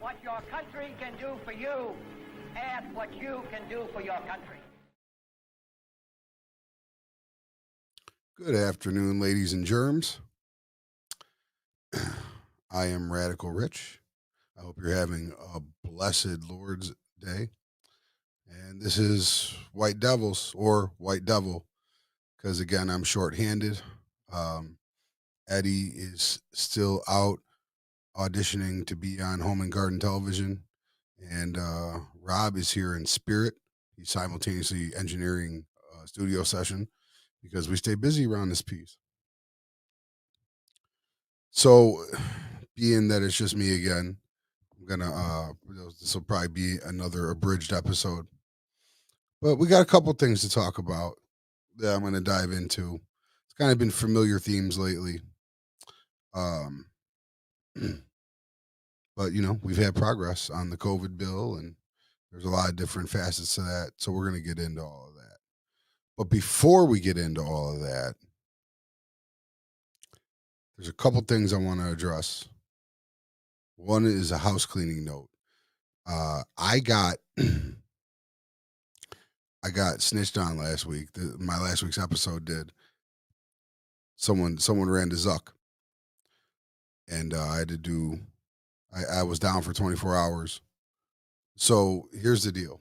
what your country can do for you. Ask what you can do for your country. Good afternoon, ladies and germs. I am Radical Rich. I hope you're having a blessed Lord's Day. And this is White Devils or White Devil, because again, I'm shorthanded. Um, Eddie is still out auditioning to be on Home and Garden Television. And Rob is here in spirit. He's simultaneously engineering a studio session because we stay busy around this piece. So, being that it's just me again, I'm gonna this will probably be another abridged episode. But we got a couple things to talk about that I'm gonna dive into. It's kind of been familiar themes lately. Um but we've had progress on the COVID bill and there's a lot of different facets to that. So we're gonna get into all of that. But before we get into all of that, there's a couple things I want to address. One is a house cleaning note. I got I got snitched on last week. My last week's episode did. Someone ran to Zuck, and I had to do. I was down for 24 hours. So here's the deal.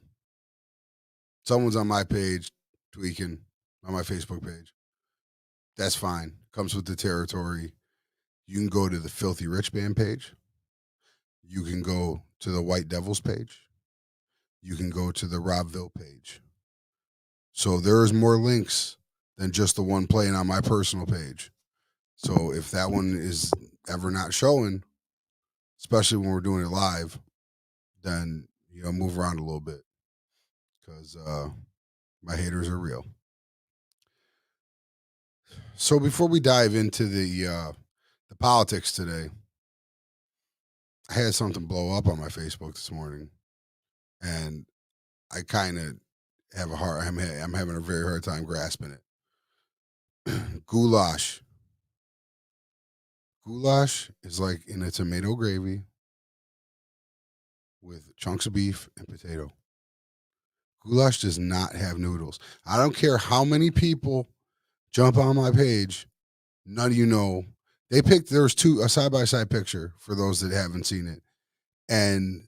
Someone's on my page tweaking on my Facebook page. That's fine. Comes with the territory. You can go to the Filthy Rich Band page. You can go to the White Devils page. You can go to the Robville page. So there's more links than just the one playing on my personal page. So if that one is ever not showing, especially when we're doing it live, then move around a little bit because my haters are real. So before we dive into the politics today, I had something blow up on my Facebook this morning, and I kind of have I'm having a very hard time grasping it. Goulash. Goulash is like in a tomato gravy with chunks of beef and potato. Goulash does not have noodles. I don't care how many people jump on my page. None of you know. They picked, there's a side-by-side picture for those that haven't seen it. And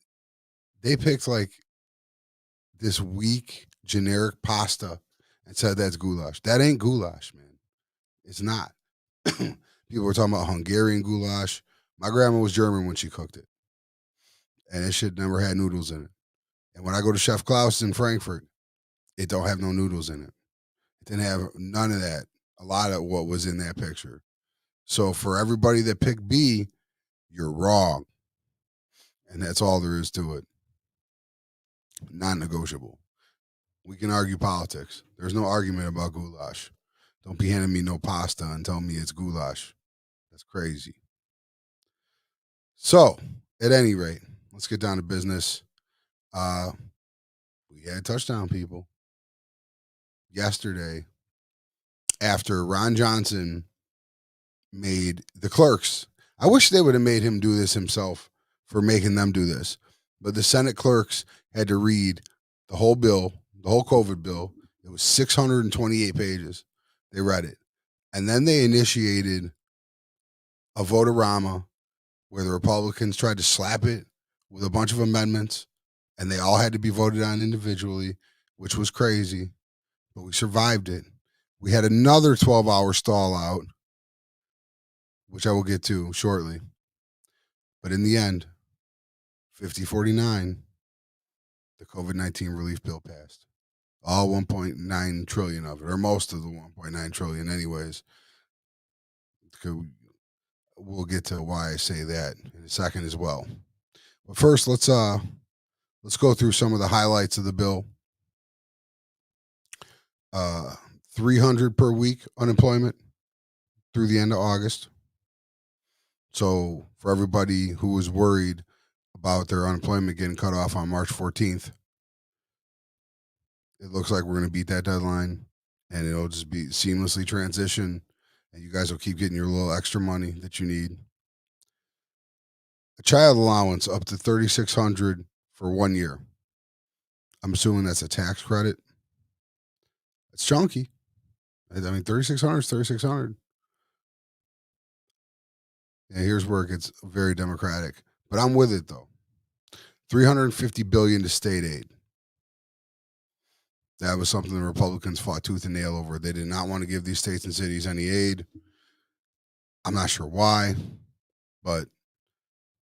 they picked like this weak generic pasta and said that's goulash. That ain't goulash, man. It's not. People were talking about Hungarian goulash. My grandma was German when she cooked it. And it shit never had noodles in it. And when I go to Chef Klaus in Frankfurt, it don't have no noodles in it. It didn't have none of that. A lot of what was in that picture. So for everybody that picked B, you're wrong. And that's all there is to it. Non-negotiable. We can argue politics. There's no argument about goulash. Don't be handing me no pasta and tell me it's goulash. That's crazy. So, at any rate, let's get down to business. We had touchdown people yesterday after Ron Johnson made the clerks. I wish they would have made him do this himself for making them do this. But the Senate clerks had to read the whole bill, the whole COVID bill. It was 628 pages. They read it. And then they initiated a vote-a-rama where the Republicans tried to slap it with a bunch of amendments, and they all had to be voted on individually, which was crazy. But we survived it. We had another 12-hour stall out, which I will get to shortly. But in the end, 50-49, the COVID-19 relief bill passed. All 1.9 trillion of it, or most of the 1.9 trillion anyways. We'll get to why I say that in a second as well. But first, let's go through some of the highlights of the bill. 300 per week unemployment through the end of August. So for everybody who was worried about their unemployment getting cut off on March 14th, it looks like we're going to beat that deadline, and it'll just be seamlessly transition, and you guys will keep getting your little extra money that you need. A child allowance up to $3,600 for 1 year. I'm assuming that's a tax credit. It's chunky. I mean, 3,600 is 3,600. And here's where it gets very democratic, but I'm with it though. 350 billion to state aid. That was something the Republicans fought tooth and nail over. They did not want to give these states and cities any aid. I'm not sure why, but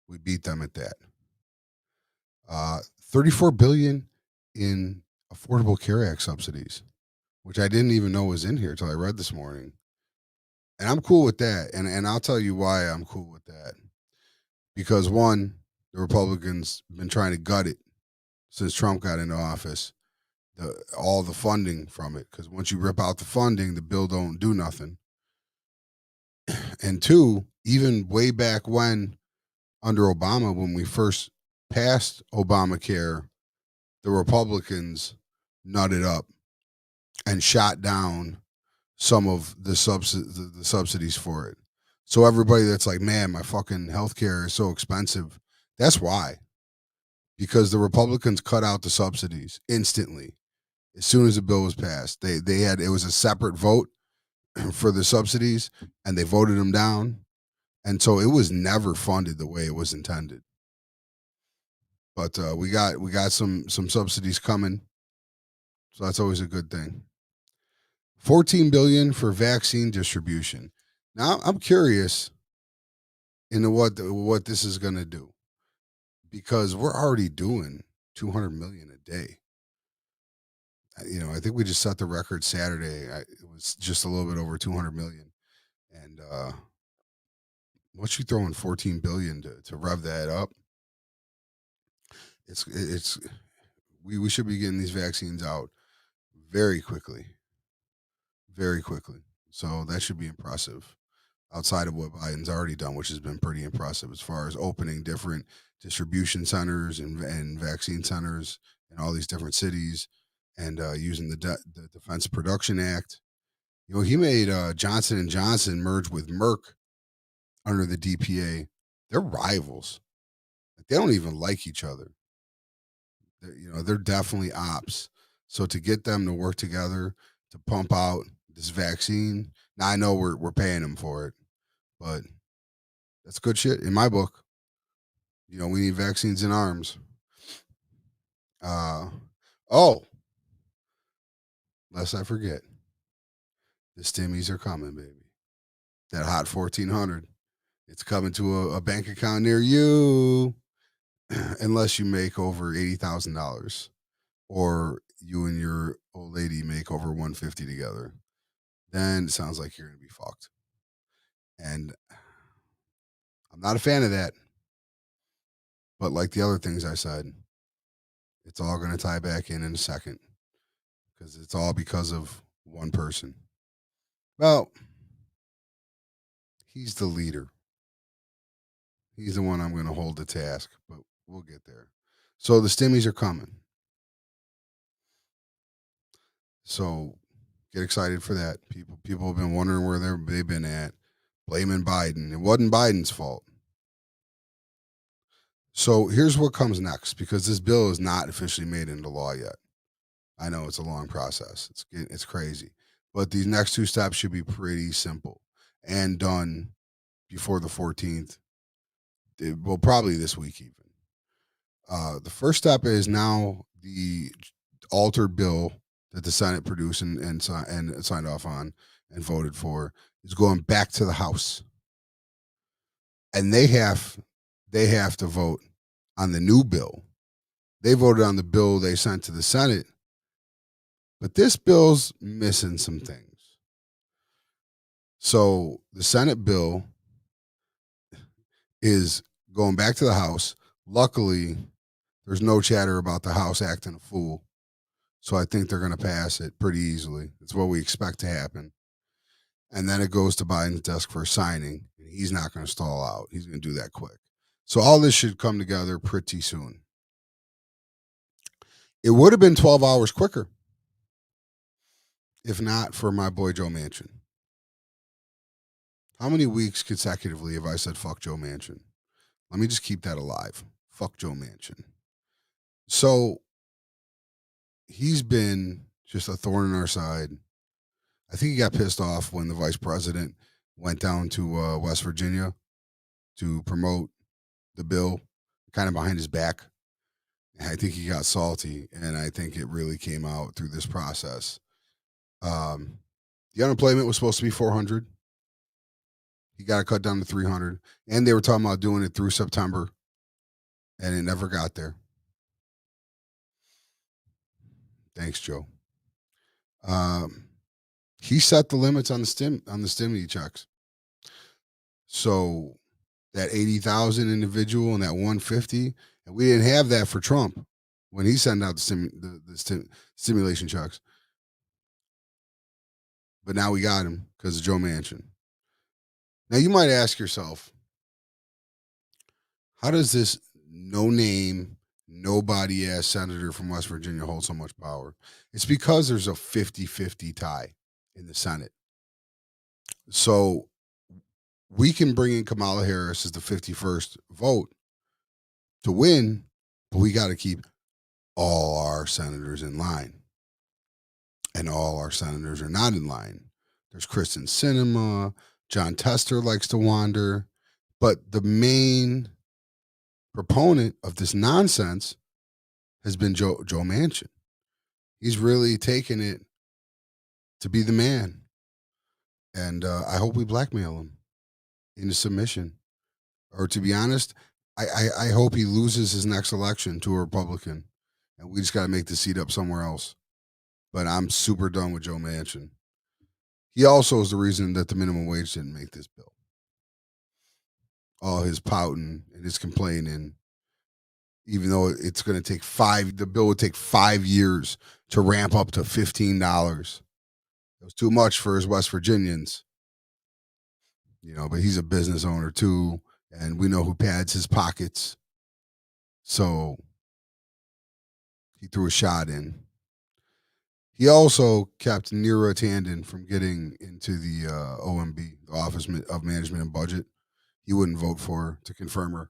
we beat them at that. 34 billion in Affordable Care Act subsidies, which I didn't even know was in here until I read this morning. And I'm cool with that. And I'll tell you why I'm cool with that. Because one, the Republicans been trying to gut it since Trump got into office. All the funding from it, because once you rip out the funding, the bill don't do nothing. And two, even way back when, under Obama, when we first passed Obamacare, the Republicans nutted up and shot down some of the subsidies for it. So everybody that's like, man, my fucking healthcare is so expensive. That's why. Because the Republicans cut out the subsidies instantly as soon as the bill was passed. They had, it was a separate vote for the subsidies, and they voted them down. And so it was never funded the way it was intended. But we got some subsidies coming, so that's always a good thing. 14 billion for vaccine distribution. Now I'm curious into what this is going to do, because we're already doing 200 million a day. I think we just set the record Saturday. It was just a little bit over 200 million, and once you throw in 14 billion to rev that up, it's we should be getting these vaccines out very quickly, very quickly. So that should be impressive. Outside of what Biden's already done, which has been pretty impressive as far as opening different distribution centers and vaccine centers in all these different cities, and using the Defense Production Act. He made Johnson and Johnson merge with Merck under the DPA. They're rivals. They don't even like each other. They're definitely ops. So to get them to work together to pump out this vaccine, now I know we're paying them for it, but that's good shit in my book. We need vaccines in arms. Oh, lest I forget, the stimmies are coming, baby. That hot 1400, it's coming to a bank account near you, unless you make over $80,000, or you and your old lady make over 150 together. Then it sounds like you're gonna be fucked. And I'm not a fan of that. But like the other things I said, it's all gonna tie back in a second, because it's all because of one person. Well, he's the leader. He's the one I'm going to hold to task, but we'll get there. So the stimmies are coming. So get excited for that. People have been wondering where they've been at, blaming Biden. It wasn't Biden's fault. So here's what comes next, because this bill is not officially made into law yet. I know it's a long process. It's crazy, but these next two steps should be pretty simple and done before the 14th. Well, probably this week even. The first step is now the altered bill that the Senate produced and signed off on and voted for is going back to the House, and they have to vote on the new bill. They voted on the bill they sent to the Senate, but this bill's missing some things. So the Senate bill is going back to the House. Luckily, there's no chatter about the House acting a fool. So I think they're going to pass it pretty easily. It's what we expect to happen. And then it goes to Biden's desk for signing. He's not going to stall out. He's going to do that quick. So all this should come together pretty soon. It would have been 12 hours quicker if not for my boy Joe Manchin. How many weeks consecutively have I said fuck Joe Manchin? Let me just keep that alive. Fuck Joe Manchin. So he's been just a thorn in our side. I think he got pissed off when the vice president went down to West Virginia to promote the bill, kind of behind his back. I think he got salty, and I think it really came out through this process. The unemployment was supposed to be 400. He got it cut down to 300, and they were talking about doing it through September, and it never got there. Thanks, Joe. He set the limits on the stimmy checks. So that 80,000 individual and that 150, and we didn't have that for Trump when he sent out the stimulation checks. But now we got him because of Joe Manchin. Now you might ask yourself, how does this no-name, nobody-ass senator from West Virginia hold so much power? It's because there's a 50-50 tie in the Senate. So we can bring in Kamala Harris as the 51st vote to win, but we got to keep all our senators in line. And all our senators are not in line. There's Kristen Sinema, John Tester likes to wander, but the main proponent of this nonsense has been Joe Manchin. He's really taken it to be the man. And I hope we blackmail him into submission. Or to be honest, I hope he loses his next election to a Republican. And we just got to make the seat up somewhere else. But I'm super done with Joe Manchin. He also is the reason that the minimum wage didn't make this bill. All his pouting and his complaining, even though it's going to take the bill would take 5 years to ramp up to $15. It was too much for his West Virginians. But he's a business owner too, and we know who pads his pockets. So he threw a shot in. He also kept Neera Tanden from getting into the OMB, the Office of Management and Budget. He wouldn't vote for her to confirm her.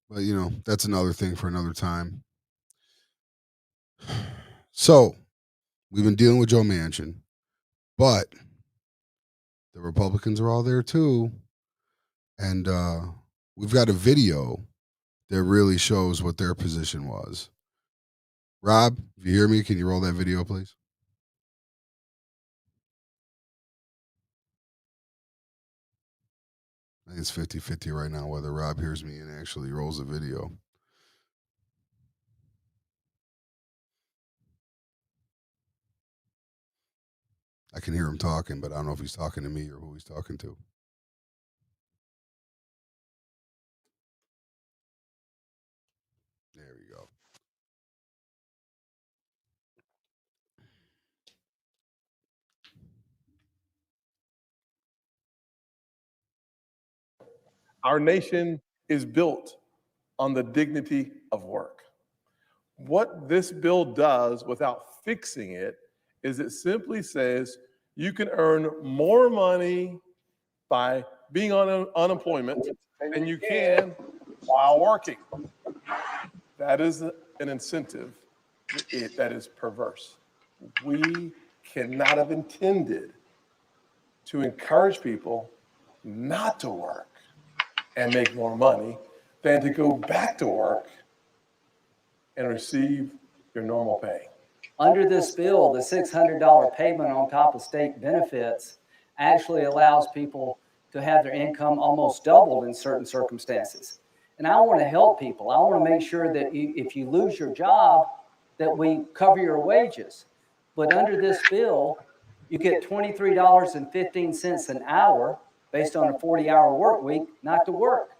But, that's another thing for another time. So we've been dealing with Joe Manchin, but the Republicans are all there too. And we've got a video that really shows what their position was. Rob, if you hear me, can you roll that video, please? I think it's 50-50 right now whether Rob hears me and actually rolls the video. I can hear him talking, but I don't know if he's talking to me or who he's talking to. There we go. Our nation is built on the dignity of work. What this bill does without fixing it is it simply says you can earn more money by being on unemployment than you can while working. That is an incentive that is perverse. We cannot have intended to encourage people not to work and make more money than to go back to work and receive your normal pay. Under this bill, the $600 payment on top of state benefits actually allows people to have their income almost doubled in certain circumstances. And I want to help people. I want to make sure that if you lose your job, that we cover your wages. But under this bill, you get $23.15 an hour based on a 40-hour work week not to work.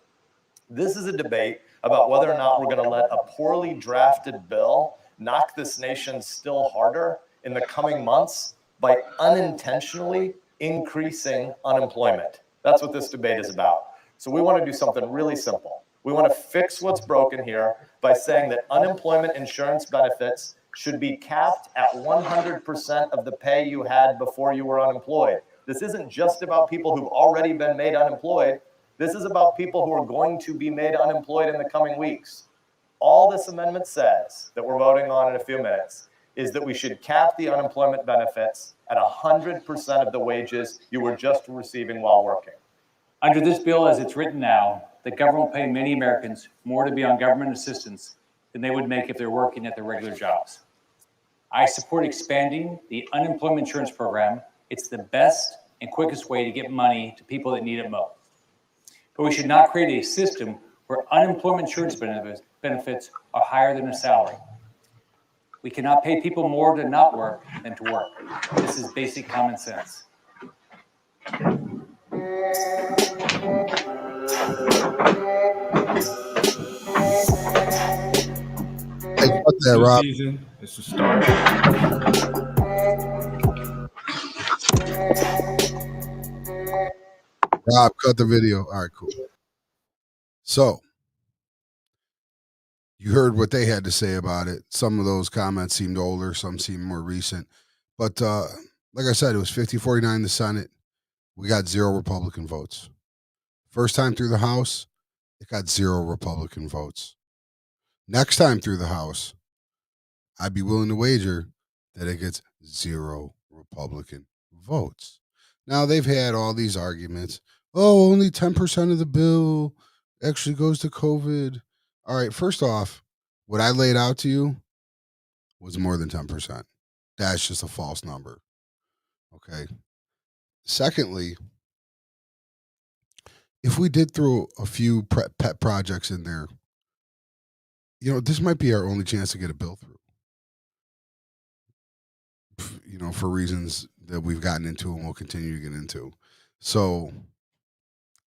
This is a debate about whether or not we're going to let a poorly drafted bill knock this nation still harder in the coming months by unintentionally increasing unemployment. That's what this debate is about. So we want to do something really simple. We want to fix what's broken here by saying that unemployment insurance benefits should be capped at 100% of the pay you had before you were unemployed. This isn't just about people who've already been made unemployed. This is about people who are going to be made unemployed in the coming weeks. All this amendment says that we're voting on in a few minutes is that we should cap the unemployment benefits at 100% of the wages you were just receiving while working. Under this bill as it's written now, the government will pay many Americans more to be on government assistance than they would make if they're working at their regular jobs. I support expanding the unemployment insurance program. It's the best and quickest way to get money to people that need it most. But we should not create a system where unemployment insurance benefits are higher than a salary. We cannot pay people more to not work than to work. This is basic common sense. Hey, cut that, New Rob. season. It's the start. Rob, cut the video. All right, cool. So, you heard what they had to say about it. Some of those comments seemed older, some seemed more recent. But like I said, it was 50-49 in the Senate. We got 0 Republican votes. First time through the House, it got 0 Republican votes. Next time through the House, I'd be willing to wager that it gets 0 Republican votes. Now, they've had all these arguments. Oh, only 10% of the bill actually goes to COVID. All right, first off, what I laid out to you was more than 10%. That's just a false number. Okay. Secondly, if we did throw a few pet projects in there, this might be our only chance to get a bill through. For reasons that we've gotten into and we'll continue to get into. So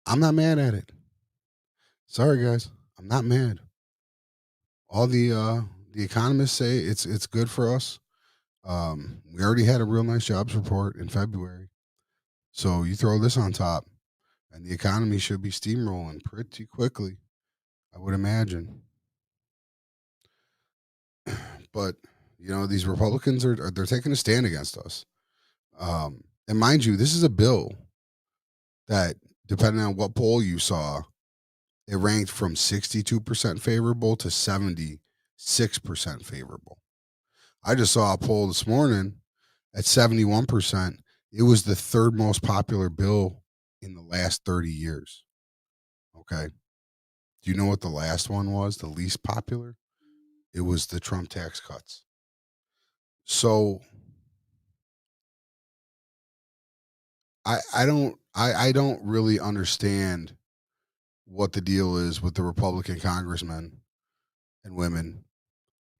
I'm not mad at it. Sorry, guys. I'm not mad. All the economists say it's good for us. We already had a real nice jobs report in February. So you throw this on top and the economy should be steamrolling pretty quickly, I would imagine. But these Republicans they're taking a stand against us. And mind you, this is a bill that, depending on what poll you saw, it ranked from 62% favorable to 76% favorable. I just saw a poll this morning at 71%. It was the third most popular bill in the last 30 years. Okay. Do you know what the last one was? The least popular? It was the Trump tax cuts. So I don't really understand what the deal is with the Republican congressmen and women,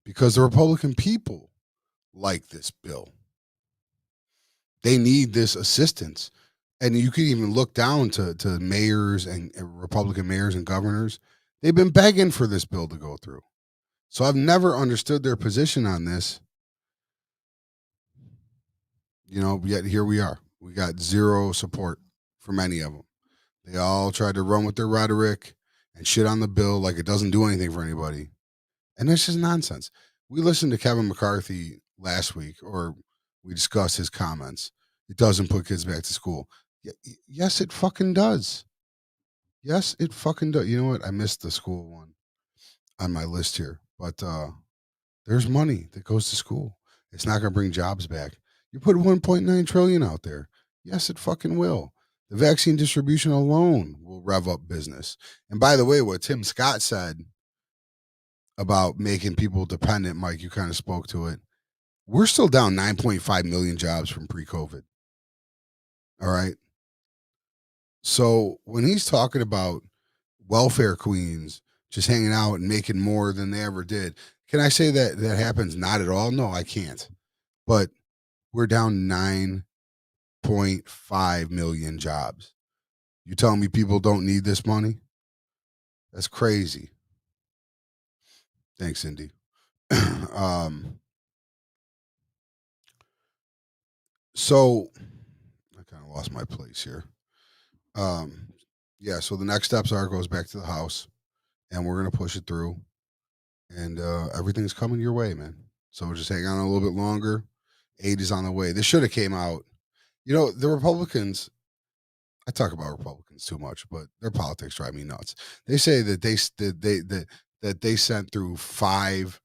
because the Republican people like this bill. They need this assistance. And you can even look down to mayors and Republican mayors and governors. They've been begging for this bill to go through. So I've never understood their position on this. Yet here we are. We got 0 support from any of them. They all tried to run with their rhetoric and shit on the bill like it doesn't do anything for anybody. And that's just nonsense. We listened to Kevin McCarthy last week, or we discussed his comments. It doesn't put kids back to school. Yes, it fucking does. Yes, it fucking does. You know what? I missed the school one on my list here. But there's money that goes to school. It's not going to bring jobs back. You put 1.9 trillion out there. Yes, it fucking will. The vaccine distribution alone will rev up business. And by the way, what Tim Scott said about making people dependent, Mike, you kind of spoke to it. We're still down 9.5 million jobs from pre-COVID. All right. So when he's talking about welfare queens just hanging out and making more than they ever did, can I say that happens? Not at all. No, I can't. But we're down 9.5 million jobs. You telling me people don't need this money? That's crazy. Thanks, Cindy. So I kind of lost my place here. Yeah, so the next steps goes back to the House, and we're going to push it through, and everything's coming your way, man. So just hang on a little bit longer. Aid is on the way. This should have came out. The Republicans, I talk about Republicans too much, but their politics drive me nuts. They say that they sent through 5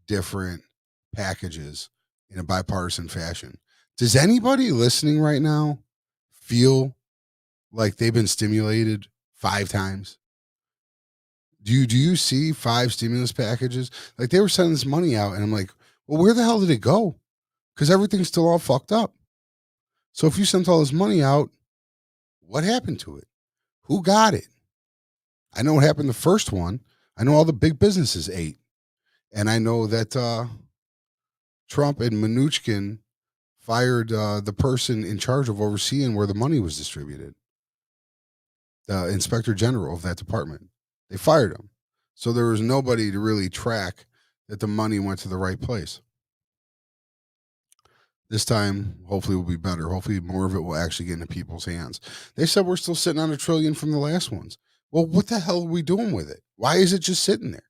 different packages in a bipartisan fashion. Does anybody listening right now feel like they've been stimulated 5 times? Do you see 5 stimulus packages? Like they were sending this money out, and I'm like, well, where the hell did it go? Because everything's still all fucked up. So if you sent all this money out, what happened to it? Who got it? I know what happened the first one. I know all the big businesses ate. And I know that Trump and Mnuchin fired the person in charge of overseeing where the money was distributed, the inspector general of that department. They fired him. So there was nobody to really track that the money went to the right place. This time, hopefully, will be better. Hopefully, more of it will actually get into people's hands. They said we're still sitting on $1 trillion from the last ones. Well, what the hell are we doing with it? Why is it just sitting there?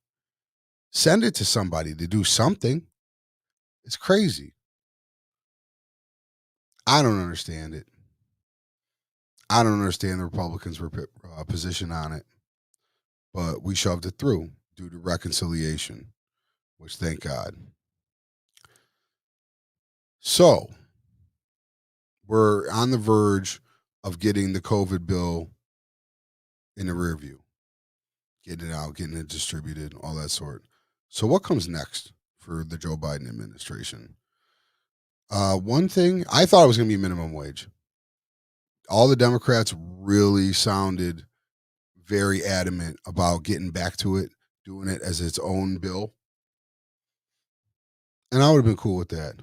Send it to somebody to do something. It's crazy. I don't understand it. I don't understand the Republicans' position on it, but we shoved it through due to reconciliation, which thank God. So we're on the verge of getting the COVID bill in the rear view, getting it out, getting it distributed, all that sort. So what comes next for the Joe Biden administration? One thing, I thought it was going to be minimum wage. All the Democrats really sounded very adamant about getting back to it, doing it as its own bill. And I would have been cool with that.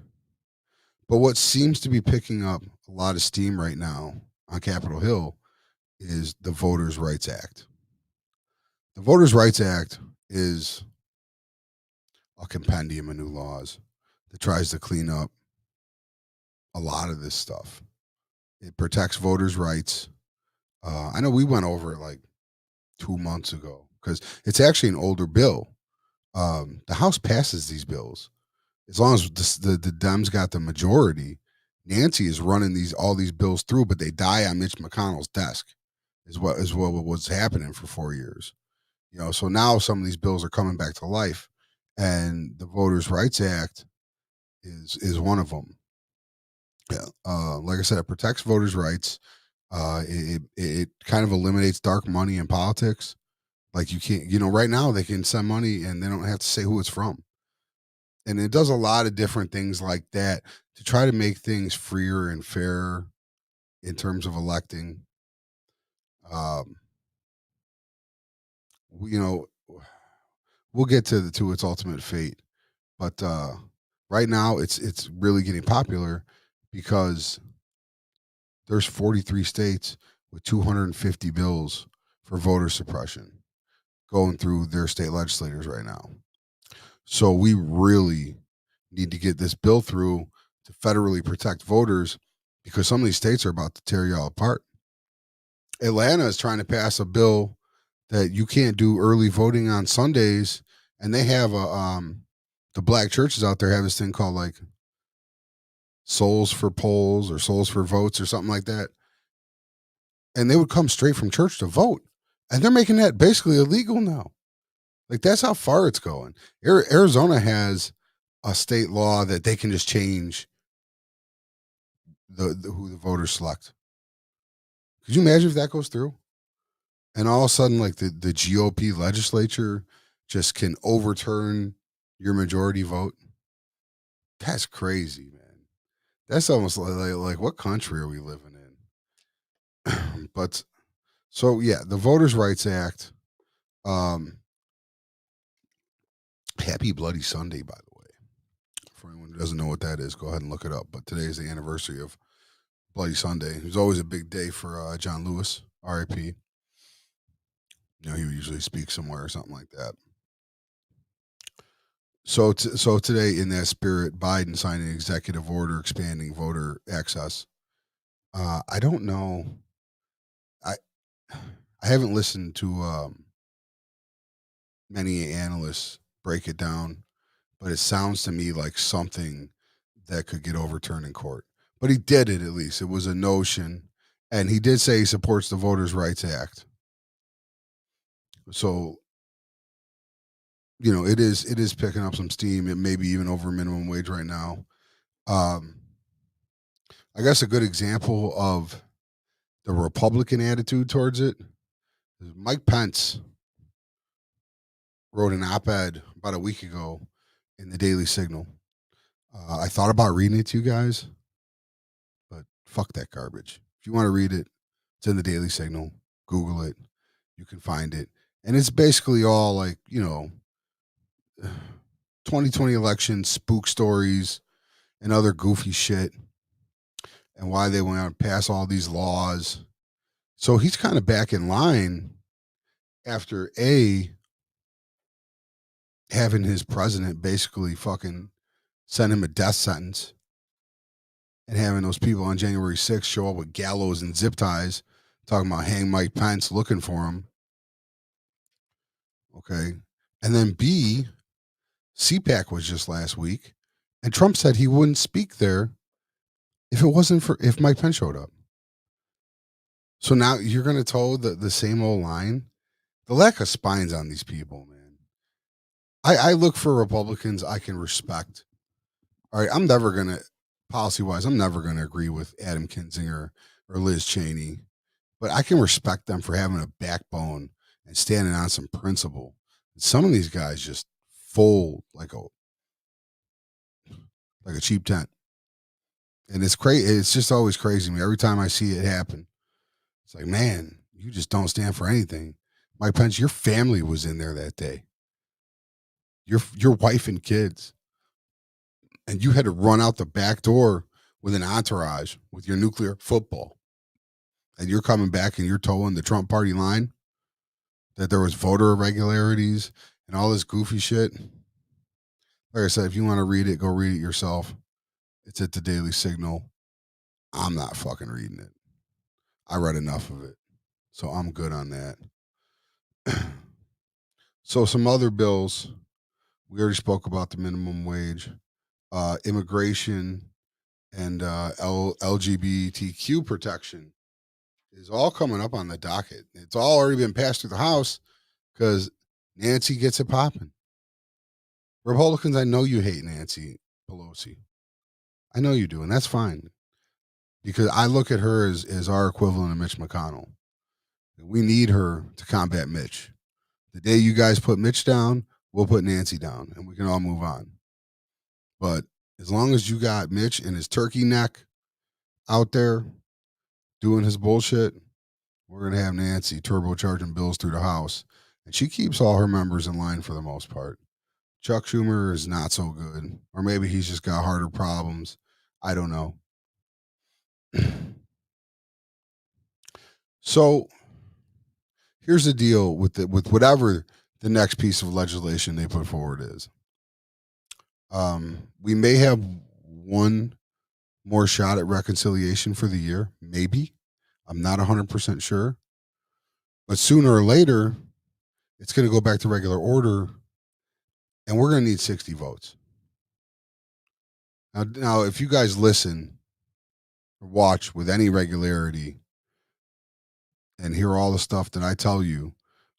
But what seems to be picking up a lot of steam right now on Capitol Hill is the Voters' Rights Act. The Voters' Rights Act is a compendium of new laws that tries to clean up a lot of this stuff. It protects voters' rights. I know we went over it like 2 months ago because it's actually an older bill. The House passes these bills as long as the Dems got the majority. Nancy is running all these bills through, but they die on Mitch McConnell's desk. Is what was happening for 4 years. So now some of these bills are coming back to life, and the Voters' Rights Act is one of them. Like I said, it protects voters' rights. It kind of eliminates dark money in politics. Like you can't, right now they can send money and they don't have to say who it's from. And it does a lot of different things like that to try to make things freer and fairer in terms of electing. We'll get to its ultimate fate, but right now it's really getting popular because there's 43 states with 250 bills for voter suppression going through their state legislators right now. So we really need to get this bill through to federally protect voters because some of these states are about to tear y'all apart. Atlanta is trying to pass a bill that you can't do early voting on Sundays, and they have the black churches out there have this thing called like Souls for Polls or Souls for Votes or something like that. And they would come straight from church to vote. And they're making that basically illegal now. Like that's how far it's going. Arizona has a state law that they can just change who the voters select. Could you imagine if that goes through? And all of a sudden, like the GOP legislature just can overturn your majority vote. That's crazy, man. That's almost like what country are we living in? But so yeah, the Voters' Rights Act. Happy Bloody Sunday, by the way. For anyone who doesn't know what that is, go ahead and look it up. But today is the anniversary of Bloody Sunday. It was always a big day for John Lewis, R.I.P. He would usually speak somewhere or something like that. So today, in that spirit, Biden signed an executive order expanding voter access. I don't know. I haven't listened to many analysts break it down, but it sounds to me like something that could get overturned in court. But he did it at least. It was a notion, And he did say he supports the Voters' Rights Act. So, it is picking up some steam. It may be even over minimum wage right now. I guess a good example of the Republican attitude towards it is Mike Pence wrote an op-ed about a week ago in the Daily Signal. I thought about reading it to you guys, but fuck that garbage. If you want to read it, it's in the Daily Signal. Google it. You can find it. And it's basically all like, 2020 election spook stories and other goofy shit and why they went out and pass all these laws. So he's kind of back in line after having his president basically fucking send him a death sentence and having those people on January 6th show up with gallows and zip ties talking about hang Mike Pence looking for him. Okay. And then B, CPAC was just last week, and Trump said he wouldn't speak there if Mike Pence showed up. So now you're going to toe the same old line. The lack of spines on these people, man. I look for Republicans I can respect. All right, I'm never going to, policy-wise, I'm never going to agree with Adam Kinzinger or Liz Cheney, but I can respect them for having a backbone and standing on some principle. Some of these guys just fold like a cheap tent. And it's crazy. It's just always crazy to me. Every time I see it happen, it's like, man, you just don't stand for anything. Mike Pence, your family was in there that day. Your wife and kids. And you had to run out the back door with an entourage with your nuclear football. And you're coming back and you're towing the Trump party line that there was voter irregularities and all this goofy shit. Like I said, if you want to read it, go read it yourself. It's at the Daily Signal. I'm not fucking reading it. I read enough of it. So I'm good on that. So some other bills. We already spoke about the minimum wage, immigration, and LGBTQ protection is all coming up on the docket. It's all already been passed through the House because Nancy gets it popping. Republicans, I know you hate Nancy Pelosi. I know you do, and that's fine. Because I look at her as our equivalent of Mitch McConnell. We need her to combat Mitch. The day you guys put Mitch down, we'll put Nancy down, and we can all move on. But as long as you got Mitch and his turkey neck out there doing his bullshit, we're going to have Nancy turbocharging bills through the House. And she keeps all her members in line for the most part. Chuck Schumer is not so good. Or maybe he's just got harder problems. I don't know. So here's the deal with whatever the next piece of legislation they put forward is. We may have one more shot at reconciliation for the year, maybe. I'm not 100% sure. But sooner or later, it's going to go back to regular order, and we're going to need 60 votes. Now, if you guys listen or watch with any regularity and hear all the stuff that I tell you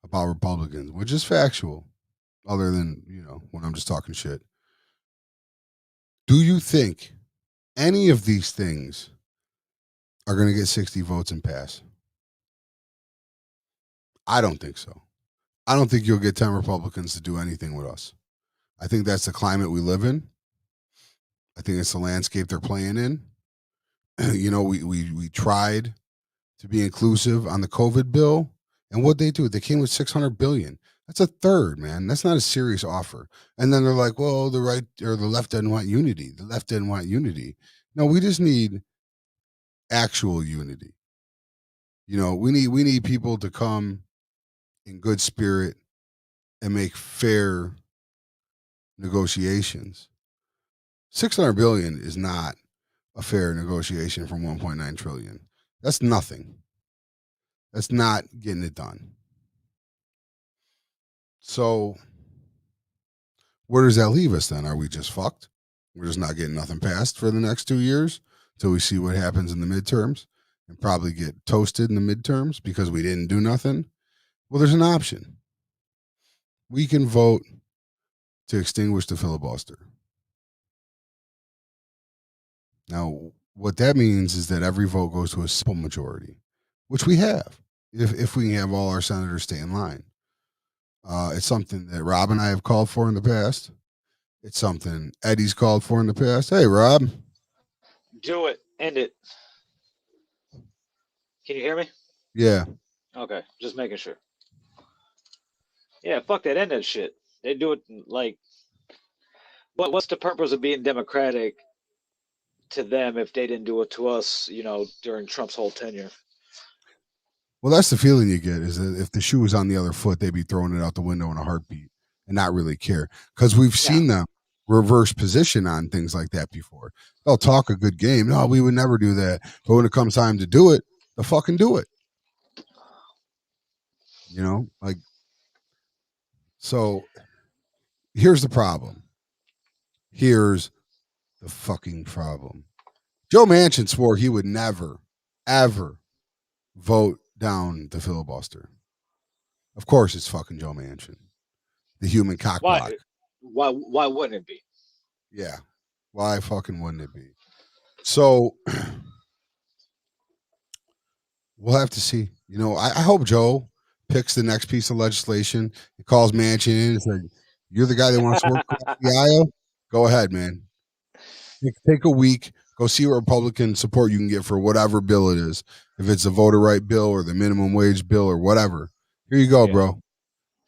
about Republicans, which is factual, other than, when I'm just talking shit, do you think any of these things are going to get 60 votes and pass? I don't think so. I don't think you'll get 10 Republicans to do anything with us. I think that's the climate we live in. I think it's the landscape they're playing in. We tried to be inclusive on the COVID bill, and what they do, they came with $600 billion. That's a third, man. That's not a serious offer. And then they're like, well, the right or the left doesn't want unity. The left didn't want unity. No, we just need actual unity. We need people to come in good spirit and make fair negotiations. $600 billion is not a fair negotiation from 1.9 trillion. That's nothing. That's not getting it done. So where does that leave us then? Are we just fucked? We're just not getting nothing passed for the next 2 years till we see what happens in the midterms. and probably get toasted in the midterms because we didn't do nothing, well, there's an option. We can vote to extinguish the filibuster. Now, what that means is that every vote goes to a simple majority, which we have, if we can have all our senators stay in line. It's something that Rob and I have called for in the past. It's something Eddie's called for in the past. Hey, Rob. Do it. End it. Can you hear me? Yeah. Okay, just making sure. Yeah, fuck that. End that shit. They do it like, what's the purpose of being democratic to them if they didn't do it to us, during Trump's whole tenure? Well, that's the feeling you get, is that if the shoe was on the other foot, they'd be throwing it out the window in a heartbeat and not really care. Because we've seen them reverse position on things like that before. They'll talk a good game. No, we would never do that. But when it comes time to do it, they'll fucking do it. Like, so here's the problem. Here's the fucking problem. Joe Manchin swore he would never, ever vote down the filibuster. Of course, it's fucking Joe Manchin, the human cockblock. Why wouldn't it be? Yeah. Why fucking wouldn't it be? So we'll have to see. I hope Joe picks the next piece of legislation. He calls Manchin in and says, "You're the guy that wants to work across the aisle? Go ahead, man. Take a week. Go see what Republican support you can get for whatever bill it is. If it's a voter right bill or the minimum wage bill or whatever. Here you go, bro."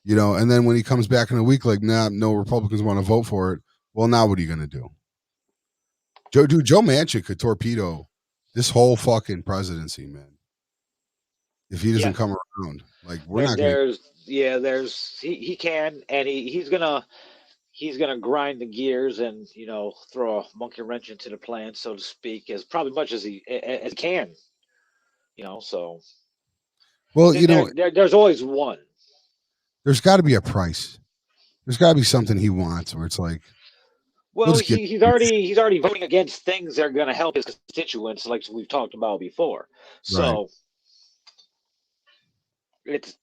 And then when he comes back in a week, like, nah, no Republicans want to vote for it. Well, now what are you going to do? Joe Manchin could torpedo this whole fucking presidency, man. If he doesn't come around, like, we're not going to. He can, and he's gonna grind the gears and throw a monkey wrench into the plan, so to speak, as probably much as he can. So. Well, there's always one. There's got to be a price. There's got to be something he wants where it's like, well, he's already voting against things that are going to help his constituents, like we've talked about before. So he's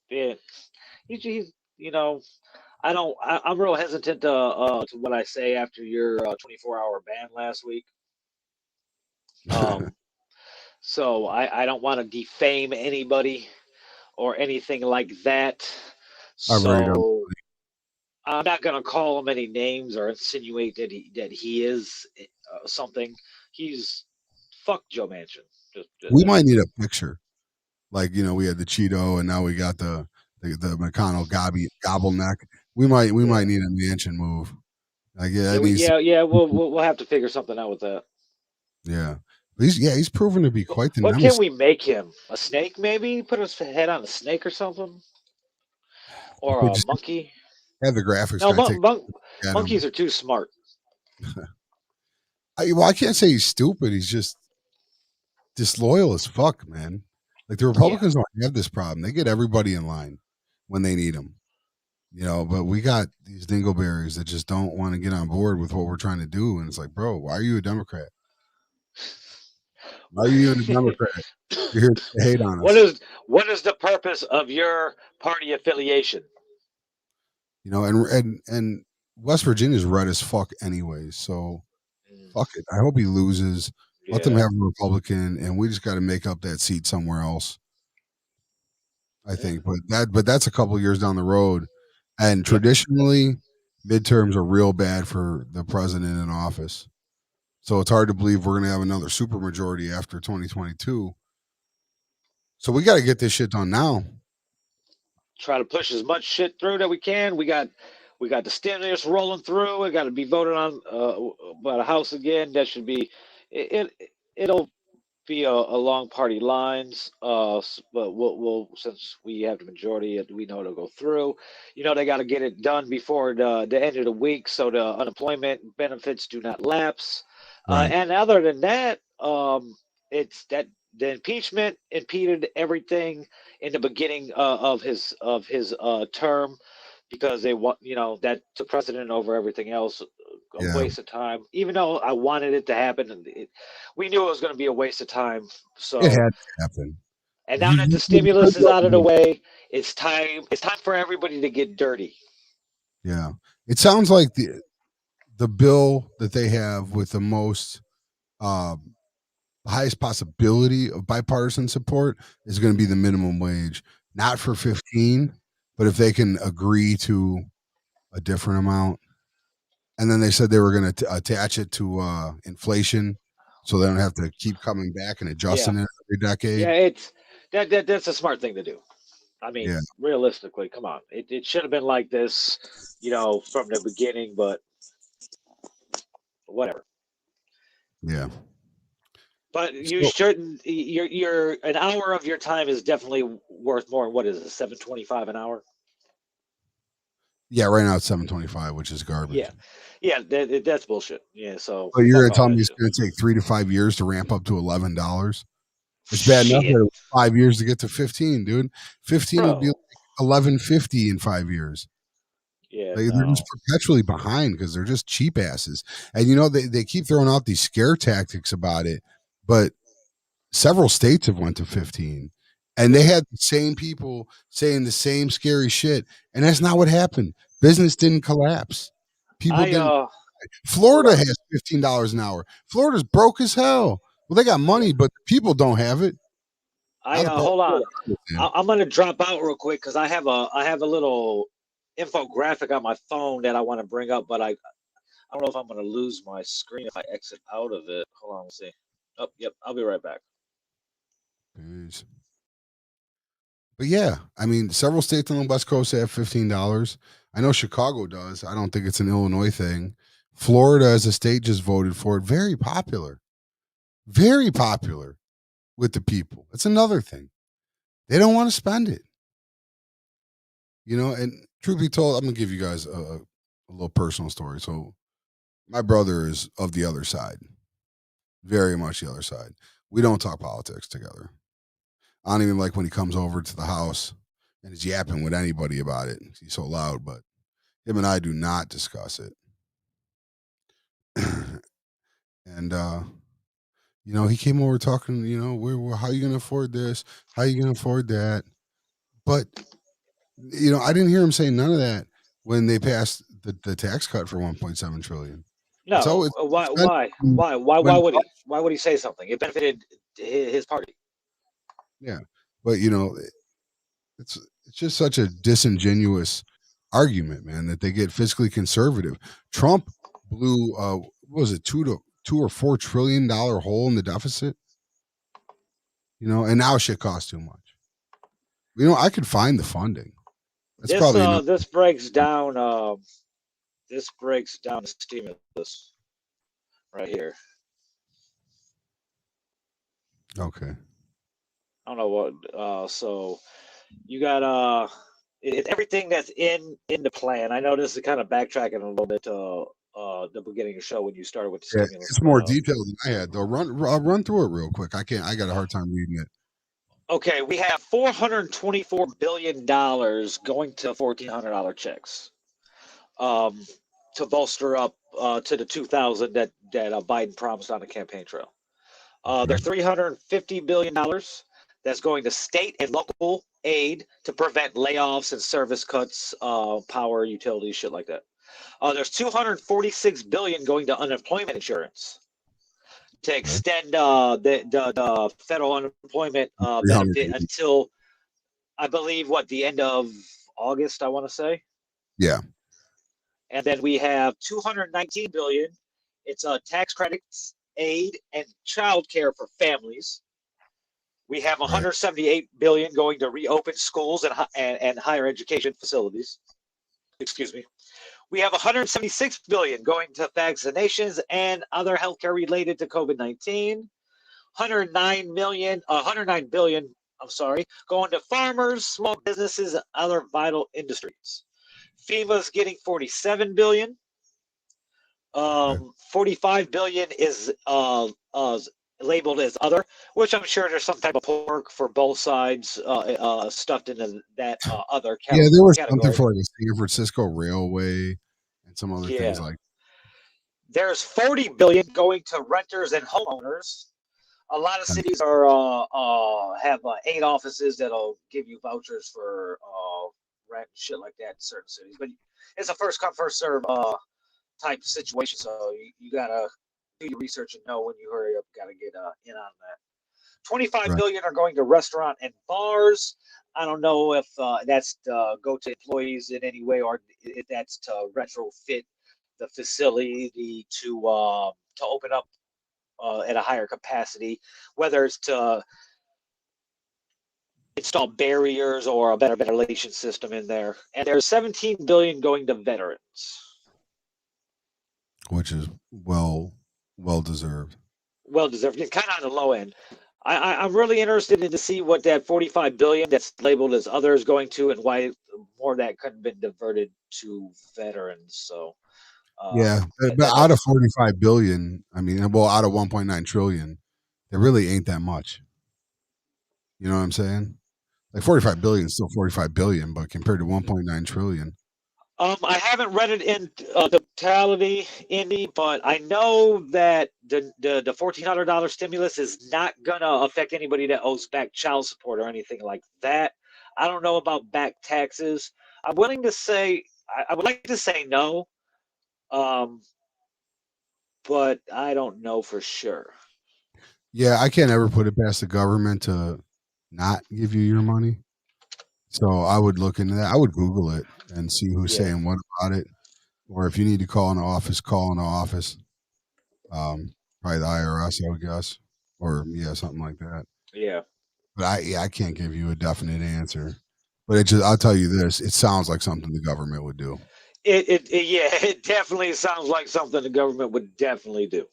I'm real hesitant to what I say after your 24-hour ban last week. So I don't want to defame anybody or anything like that. So I'm not going to call him any names or insinuate that he is something. He's fuck Joe Manchin. We might need a picture. Like, we had the Cheeto and now we got the McConnell gobble neck. We might need a Manchin move. Like, we'll have to figure something out with that. Yeah. He's proven to be quite the What can we make him? A snake, maybe? Put his head on a snake or something? Or a monkey? Have the graphics. No, monkeys are too smart. I can't say he's stupid. He's just disloyal as fuck, man. Like, the Republicans don't have this problem. They get everybody in line when they need them. But we got these dingleberries that just don't want to get on board with what we're trying to do. And it's like, bro, why are you a Democrat? Why are you even a Democrat? You're here to hate on us. What is the purpose of your party affiliation? And West Virginia's red as fuck anyway. So fuck it. I hope he loses. Let them have a Republican, and we just got to make up that seat somewhere else. I think, but that's a couple years down the road. And traditionally, midterms are real bad for the president in office. So it's hard to believe we're going to have another supermajority after 2022. So we got to get this shit done now. Try to push as much shit through that we can. We got the stimulus rolling through. We got to be voted on by the House again. That should be it'll be along party lines. But we'll since we have the majority, we know it'll go through. They got to get it done before the end of the week, so the unemployment benefits do not lapse. Right. And other than that, it's that the impeachment impeded everything in the beginning of his term, because they want that took precedent over everything else Yeah. waste of time. Even though I wanted it to happen, and we knew it was going to be a waste of time. So It had to happen. and now that the stimulus is out of the way, it's time. It's time for everybody to get dirty. Yeah. It sounds like the bill that they have with the most highest possibility of bipartisan support is going to be the minimum wage, not for 15, but if they can agree to a different amount. And then they said they were going to attach it to inflation, so they don't have to keep coming back and adjusting it every decade. Yeah, it's that's a smart thing to do. I mean, Yeah. realistically, come on. It should have been like this, from the beginning, but whatever. Yeah. But you shouldn't. Your an hour of your time is definitely worth more. What is it? $7.25 an hour? Yeah, right now it's $7.25, which is garbage. Yeah, that's bullshit. Yeah, so. But you're going to fuck all tell me that it's shit. going to take 3 to 5 years to ramp up to $11? It's bad enough Shit. that it was 5 years to get to 15, dude. 15 would be Bro. like $11.50 in 5 years. Yeah, They're no. just perpetually behind because they're just cheap asses. And they keep throwing out these scare tactics about it, but several states have went to 15, and they had the same people saying the same scary shit, and that's not what happened. Business didn't collapse. People didn't. Florida has $15 an hour. Florida's broke as hell. Well, they got money, but the people don't have it. Hold on. I'm gonna drop out real quick because I have a little infographic on my phone that I want to bring up, but I don't know if I'm gonna lose my screen if I exit out of it. Hold on, let's see. Oh, yep, I'll be right back. Peace. But yeah, I mean, several states on the West Coast have $15. I know Chicago does. I don't think it's an Illinois thing. Florida as a state just voted for it. Very popular. Very popular with the people. That's another thing. They don't want to spend it. And truth be told, I'm going to give you guys a little personal story. So my brother is of the other side. Very much the other side. We don't talk politics together. I don't even like when he comes over to the house and is yapping with anybody about it. He's so loud, but him and I do not discuss it. And he came over talking, how are you going to afford this? How are you going to afford that? But I didn't hear him say none of that when they passed the tax cut for 1.7 trillion. No, So why would he? Why would he say something? It benefited his party. Yeah, but it's just such a disingenuous argument, man, that they get fiscally conservative. Trump blew what was it, $2 or $4 trillion hole in the deficit? And now shit costs too much. I could find the funding. That's probably this breaks down the stimulus right here. Okay. I don't know what. So you got it's everything that's in the plan. I know this is kind of backtracking a little bit to the beginning of the show when you started with the stimulus. It's more detailed than I had though. Run through it real quick. I got a hard time reading it. Okay, we have $424 billion going to $1,400 checks, to bolster up to the 2,000 that Biden promised on the campaign trail. There's $350 billion that's going to state and local aid to prevent layoffs and service cuts, power, utilities, shit like that. There's $246 billion going to unemployment insurance to extend the federal unemployment benefit until, I believe, the end of August, I want to say. Yeah. And then we have $219 billion. It's tax credits, aid, and child care for families. We have $178 billion going to reopen schools and higher education facilities. Excuse me. We have $176 billion going to vaccinations and other healthcare related to COVID-19. $109 billion, going to farmers, small businesses, and other vital industries. FEMA's getting $47 billion. $45 billion is labeled as other, which I'm sure there's some type of pork for both sides stuffed into that other category. Yeah, there was something for like a San Francisco Railway and some other things like that. There's 40 billion going to renters and homeowners. A lot of cities are have 8 offices that'll give you vouchers for rent and shit like that in certain cities. But it's a first come first serve type situation, so you gotta do your research and know when you hurry up. Gotta get in on that. 25 Right. billion are going to restaurant and bars. I don't know if that's to go to employees in any way, or if that's to retrofit the facility to open up at a higher capacity, whether it's to install barriers or a better ventilation system in there. And there's 17 billion going to veterans. Which is well deserved. Well deserved. It's kind of on the low end. I'm really interested in to see what that 45 billion that's labeled as other is going to, and why more of that couldn't have been diverted to veterans. So Yeah, but out of 45 billion, I mean, well, out of 1.9 trillion, there really ain't that much. You know what I'm saying? Like 45 billion is still 45 billion, but compared to 1.9 trillion, I haven't read it in totality, Indy, but I know that the $1,400 stimulus is not gonna affect anybody that owes back child support or anything like that. I don't know about back taxes. I'm willing to say I would like to say no, but I don't know for sure. yeah, I can't ever put it past the government to not give you your money. So I would look into that. I would Google it and see who's Yeah. saying what about it. Or if you need to call an office, call an office. Probably the IRS, I would guess, or yeah, something like that. Yeah. But I can't give you a definite answer. But it just, I'll tell you this: it sounds like something the government would do. Yeah, it definitely sounds like something the government would definitely do.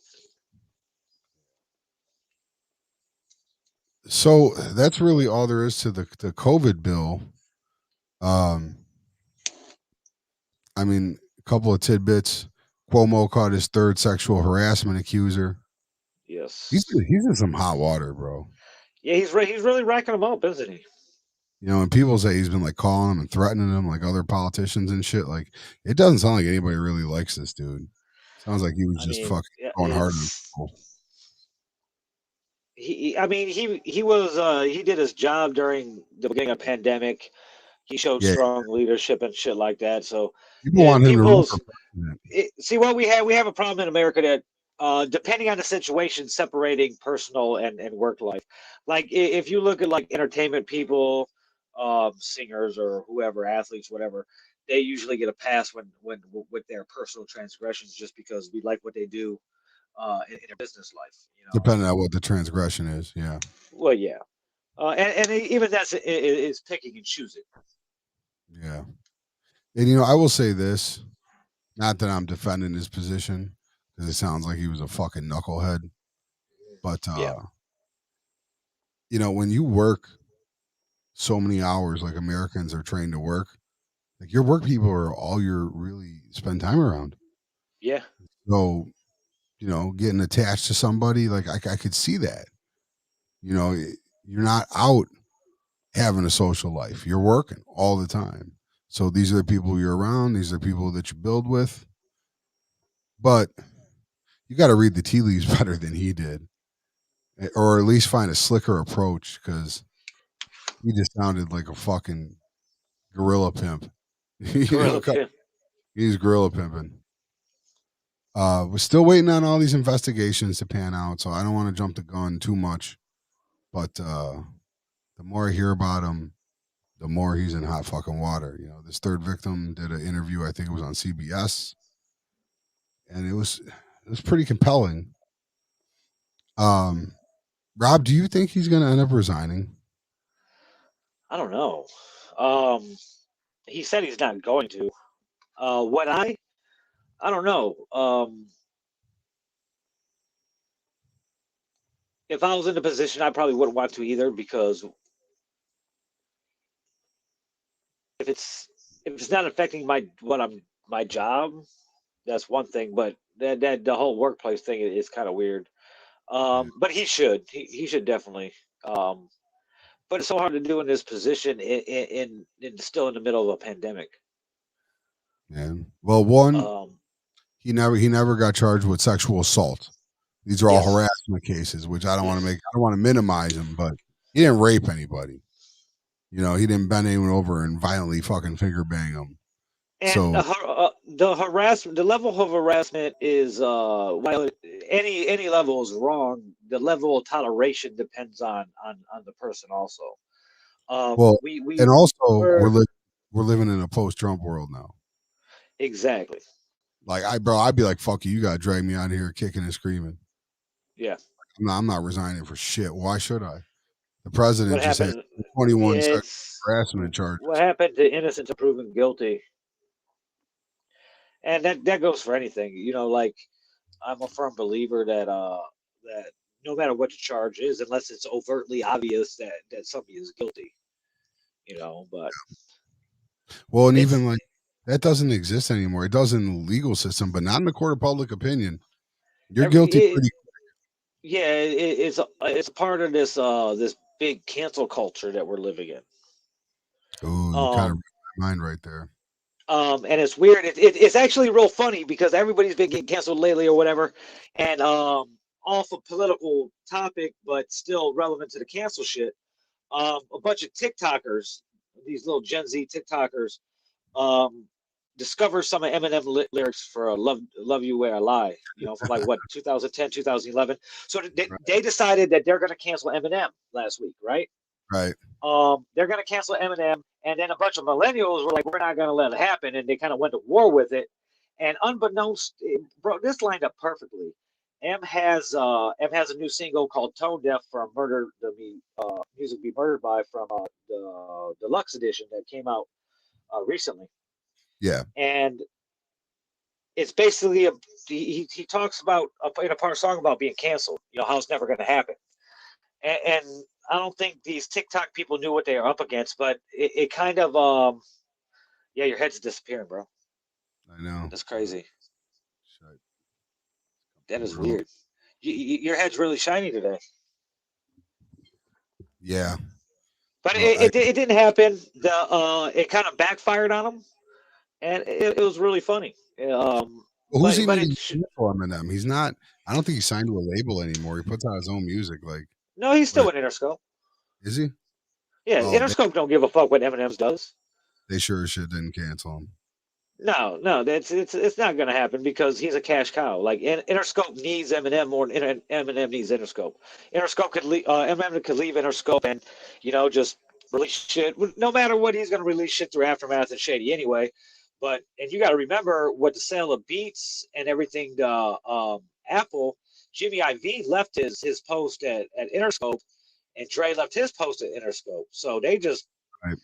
So that's really all there is to the COVID bill. I mean, a couple of tidbits. Cuomo caught his 3rd sexual harassment accuser. Yes. He's in some hot water, bro. Yeah, he's really racking them up, isn't he? You know, and people say he's been like calling him and threatening him like other politicians and shit. Like, it doesn't sound like anybody really likes this dude. Sounds like he was I just mean, fucking going hard on people. He was he did his job during the beginning of the pandemic. He showed Yeah, strong leadership and shit like that. So people want him to run for people's president. see what we have a problem in America that depending on the situation, separating personal and work life. Like if you look at like entertainment people, singers or whoever, athletes, whatever, they usually get a pass when with their personal transgressions just because we like what they do in their business life. You know. Depending on what the transgression is. Yeah. Well, yeah, and even that's is picking and choosing. Yeah. And, you know, I will say this, not that I'm defending his position, because it sounds like he was a fucking knucklehead. But, Yeah, you know, when you work so many hours like Americans are trained to work, like your work people are all you're really spend time around. yeah, So, you know, getting attached to somebody, like I could see that. You know, you're not out having a social life. You're working all the time. So these are the people you're around. These are the people that you build with. But you got to read the tea leaves better than he did, or at least find a slicker approach, because he just sounded like a fucking gorilla pimp. You know, gorilla pimp. he's gorilla pimping. We're still waiting on all these investigations to pan out, so I don't want to jump the gun too much. But the more I hear about him, the more he's in hot fucking water. You know, this 3rd victim did an interview, I think it was on CBS, and it was pretty compelling. Rob, do you think he's going to end up resigning? I don't know. He said he's not going to. What I don't know. If I was in the position, I probably wouldn't want to either, because if it's not affecting my job, that's one thing. But that the whole workplace thing is kind of weird. Yeah. But he should definitely. But it's so hard to do in this position in still in the middle of a pandemic. Yeah. Well, one, Um, he never got charged with sexual assault. These are all Yes. harassment cases, which I don't want to minimize him, but he didn't rape anybody. You know, he didn't bend anyone over and violently fucking finger bang them. And So the harassment, the level of harassment is while any level is wrong, the level of toleration depends on the person also. well, We and also we're we're living in a post-Trump world now. exactly. Like I'd be like, fuck you, you gotta drag me out here kicking and screaming. Yeah. I'm not resigning for shit. Why should I? The president What just had happened? 21 Yeah, sexual it's harassment charges. what happened to innocent to proven guilty, and that goes for anything. You know, like I'm a firm believer that no matter what the charge is, unless it's overtly obvious that somebody is guilty, you know. But Well, and it's even like that doesn't exist anymore. It does in the legal system, but not in the court of public opinion. You're every guilty pretty. yeah, it's a part of this big cancel culture that we're living in. Oh, you kind of Um, read my mind right there. and it's weird. It's actually real funny because everybody's been getting canceled lately or whatever, and off a political topic, but still relevant to the cancel shit. A bunch of TikTokers, these little Gen Z TikTokers, discover some of Eminem lyrics for "Love You Where I Lie," you know, from like what 2010, 2011. So they decided that they're going to cancel Eminem last week, right? Right. They're going to cancel Eminem, and then a bunch of millennials were like, "We're not going to let it happen," and they kind of went to war with it. And unbeknownst, bro, this lined up perfectly. M has a new single called "Tone Deaf" from "Murder to Be Music Be Murdered By" from the deluxe edition that came out recently, Yeah. and it's basically he talks about in a part of the song about being canceled. You know how it's never going to happen, and I don't think these TikTok people knew what they were up against, but it kind of yeah, your head's disappearing, bro. I know. That's crazy. Shit. That is Real- weird. Your head's really shiny today. Yeah. But Well, it didn't happen. It kind of backfired on him, and it was really funny. who's But even it for Eminem? He's not. I don't think he's signed to a label anymore. He puts out his own music. Like, no, he's what still in Interscope. is he? Yeah, Oh, Interscope don't give a fuck what Eminem's does. they sure as shit didn't cancel him. No, it's not going to happen because he's a cash cow. Like Interscope needs Eminem more than Eminem needs Interscope. Interscope could leave, Eminem could leave Interscope and just release shit. No matter what, he's going to release shit through Aftermath and Shady anyway. And you got to remember what the sale of Beats and everything to Apple. Jimmy IV left his post at Interscope, and Dre left his post at Interscope. So Right.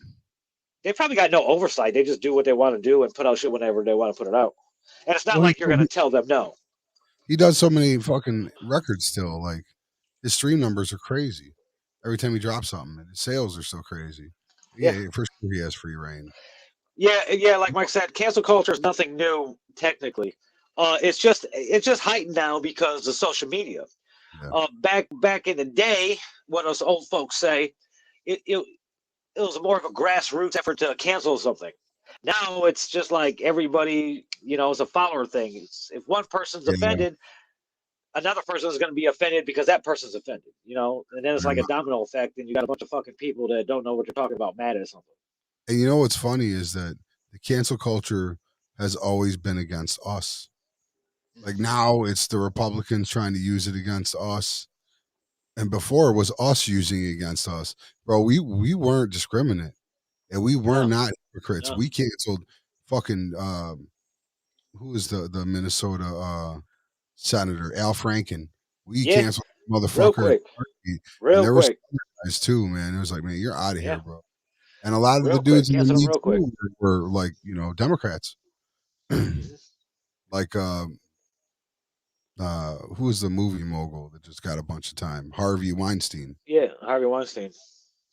they probably got no oversight. They just do what they want to do and put out shit whenever they want to put it out. And it's not Well, like you're going to tell them no. he does so many fucking records still. Like his stream numbers are crazy. Every time he drops something, and his sales are so crazy. Yeah. Yeah, for sure he has free reign. Yeah. Like Mike said, cancel culture is nothing new technically. It's just heightened now because of social media. Yeah. Back in the day, what us old folks say, it was more of a grassroots effort to cancel something. Now it's just like everybody, it's a follower thing. If one person's Yeah, offended, another person is going to be offended because that person's offended, and then it's like a domino effect, and you got a bunch of fucking people that don't know what you're talking about mad at something. and you know what's funny is that the cancel culture has always been against us. Like now it's the Republicans trying to use it against us. And before it was us using it against us. Bro, we weren't discriminate. And we were No, not hypocrites. no. We canceled fucking who is the Minnesota senator, Al Franken. We Yeah, canceled real motherfucker. quick, And real there were quick. guys too, man. It was like, man, you're out of Yeah, here, bro. And a lot of the real quick. dudes in the Cancel them Me real quick. Too were like, Democrats. Mhm. Like who was the movie mogul that just got a bunch of time? Harvey Weinstein. Yeah, Harvey Weinstein.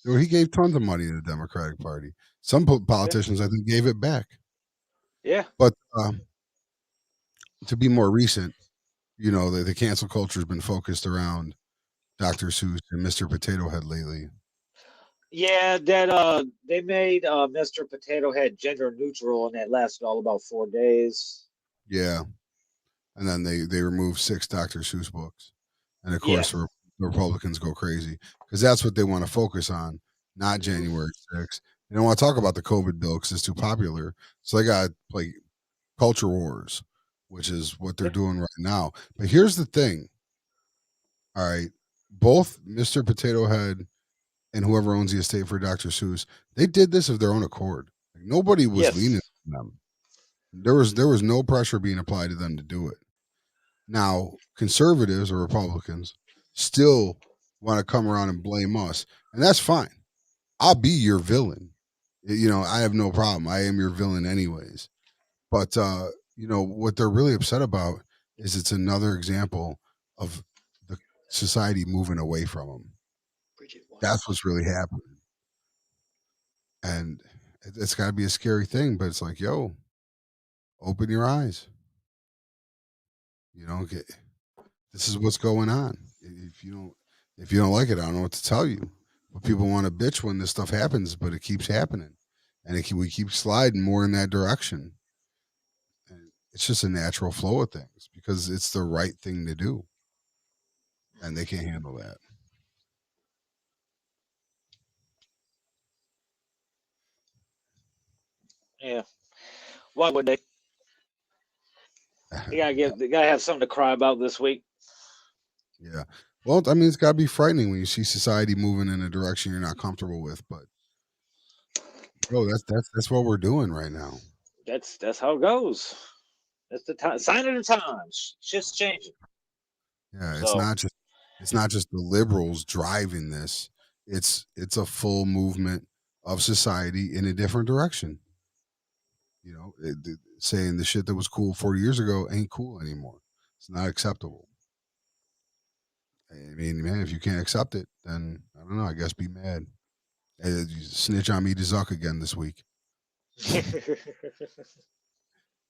He gave tons of money to the Democratic Party. Some politicians, I think, gave it back. Yeah. But to be more recent, the cancel culture has been focused around Dr. Seuss and Mr. Potato Head lately. Yeah, that they made Mr. Potato Head gender neutral, and that lasted all about 4 days. Yeah. and then they remove 6 Dr. Seuss books, and of Yeah. course the Republicans go crazy because that's what they want to focus on, not Mm-hmm. January 6th. They don't want to talk about the COVID bill because it's too popular, so they got to play culture wars, which is what they're doing right now. But here's the thing. All right, both Mr. Potato Head and whoever owns the estate for Dr. Seuss, they did this of their own accord. Like, nobody was leaning on them. There was no pressure being applied to them to do it. Now, conservatives or Republicans still want to come around and blame us, and that's fine. I'll be your villain. I have no problem. I am your villain anyways. But what they're really upset about is it's another example of the society moving away from them. That's what's really happening. And it's got to be a scary thing, but it's like, yo, open your eyes. This is what's going on. If you don't like it, I don't know what to tell you. But people want to bitch when this stuff happens, but it keeps happening, and we keep sliding more in that direction. And it's just a natural flow of things because it's the right thing to do, and they can't handle that. Yeah. Why would they? They gotta have something to cry about this week. Yeah. Well, I mean, it's got to be frightening when you see society moving in a direction you're not comfortable with. But, bro, that's what we're doing right now. That's how it goes. That's the time. Sign of the times. Shit's changing. Yeah, So it's not just the liberals driving this. It's a full movement of society in a different direction. Saying the shit that was cool 40 years ago ain't cool anymore. It's not acceptable. I mean, man, if you can't accept it, then I don't know. I guess be mad. You snitch on me to Zuck again this week.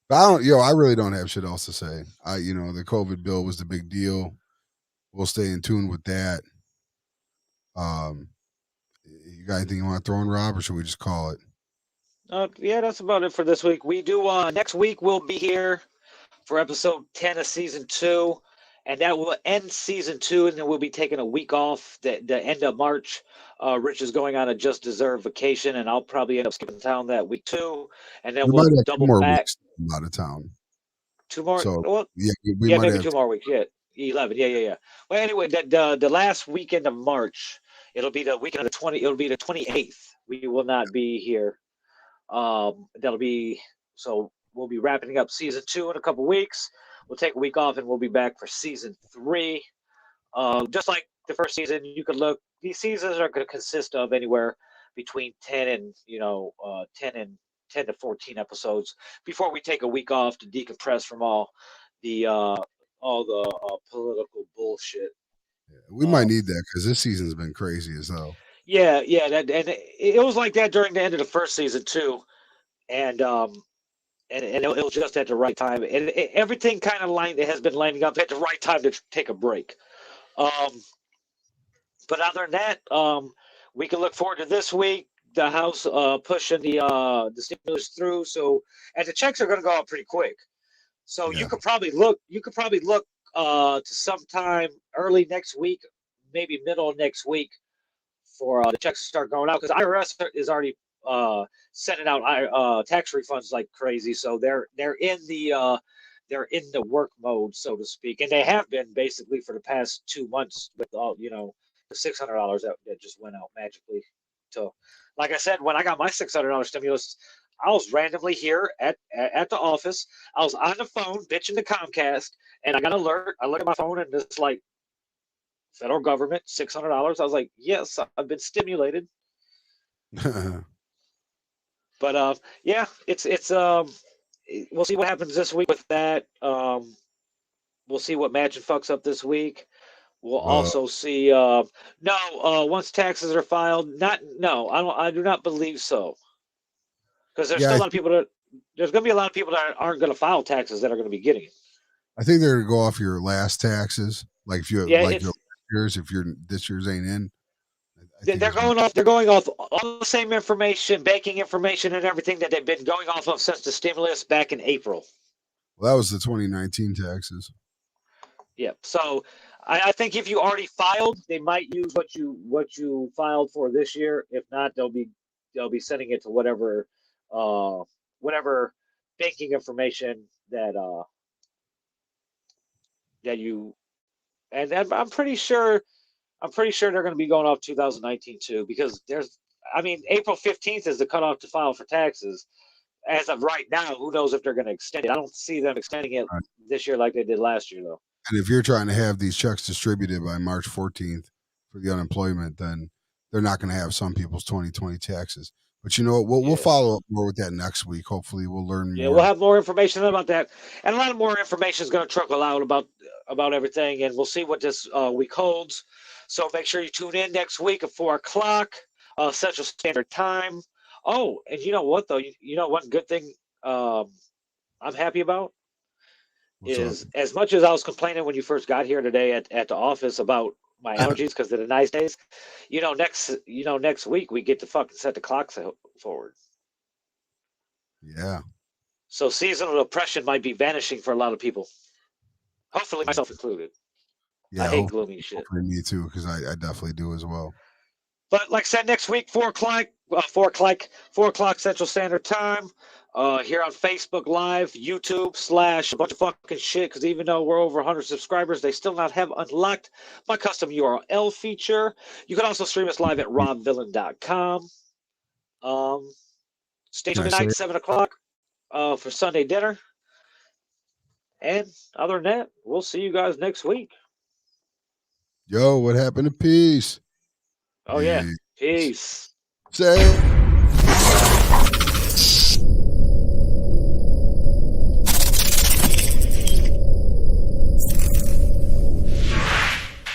But I really don't have shit else to say. The COVID bill was the big deal. We'll stay in tune with that. You got anything you want to throw in, Rob, or should we just call it? Yeah, that's about it for this week. We do next week we'll be here for episode 10 of season 2, and that will end season 2, and then we'll be taking a week off the end of March. Rich is going on a just deserved vacation, and I'll probably end up skipping town that week too, and then We we'll might have 2 double more back. weeks out of town. 2 more? So Well, yeah, yeah, might maybe have 2 more weeks. Yeah, 11. Yeah. Well, anyway, the last weekend of March, it'll be the weekend of the 20. It'll be the 28th. We will not be here. That'll be so. We'll be wrapping up season 2 in a couple weeks. We'll take a week off, and we'll be back for season 3. Just like the first season, you could look. These seasons are going to consist of anywhere between 10 and 10 to 14 episodes before we take a week off to decompress from all the political bullshit. Yeah, we might need that because this season's been crazy as hell. Yeah, and it was like that during the end of the first season too, and it was just at the right time, and everything kind of has been lining up at the right time to take a break. But other than that, we can look forward to this week. The House pushing the stimulus through, and the checks are going to go out pretty quick. So Yeah. you could probably look to sometime early next week, maybe middle of next week, for the checks to start going out because IRS is already sending out tax refunds like crazy. So they're in the work mode, so to speak, and they have been basically for the past 2 months with all the $600 that just went out magically. So, like I said, when I got my $600 stimulus, I was randomly here at the office. I was on the phone bitching to Comcast, and I got an alert. I look at my phone, and it's like federal government $600. I was like, yes, I've been stimulated. But yeah, it's we'll see what happens this week with that. We'll see what Magic fucks up this week. We'll also see. Once taxes are filed, I do not believe so. Because there's still a lot of people there's going to be a lot of people that aren't going to file taxes that are going to be getting it. I think they're going to go off your last taxes, like if you your years, if this year's ain't in. They're going off all the same information, banking information, and everything that they've been going off of since the stimulus back in April. Well, that was the 2019 taxes. Yeah. So I think if you already filed, they might use what you filed for this year. If not, they'll be sending it to whatever banking information that you and I'm pretty sure they're going to be going off 2019 too, because April 15th is the cutoff to file for taxes. As of right now, who knows if they're going to extend it? I don't see them extending it Right. this year like they did last year, though. And if you're trying to have these checks distributed by March 14th for the unemployment, then they're not going to have some people's 2020 taxes. But you know what? We'll follow up more with that next week. Hopefully, we'll learn more. Yeah, we'll have more information about that, and a lot of more information is going to trickle out about everything, and we'll see what this week holds. So make sure you tune in next week at 4:00 Central Standard Time. Oh, and you know what though? You know one good thing I'm happy about is as much as I was complaining when you first got here today at the office about my allergies because of the nice days, next week we get to fucking set the clocks forward. Yeah. So seasonal depression might be vanishing for a lot of people. Hopefully, myself included. Yeah, I hate gloomy shit. Me too, because I definitely do as well. But like I said, next week, 4:00 Central Standard Time, here on Facebook Live, YouTube / a bunch of fucking shit. Because even though we're over 100 subscribers, they still not have unlocked my custom URL feature. You can also stream us live at robvillain.com. Stay tuned tonight, 7:00 for Sunday dinner. And other than that, we'll see you guys next week. Yo, what happened to peace? Oh, yeah. Peace. Say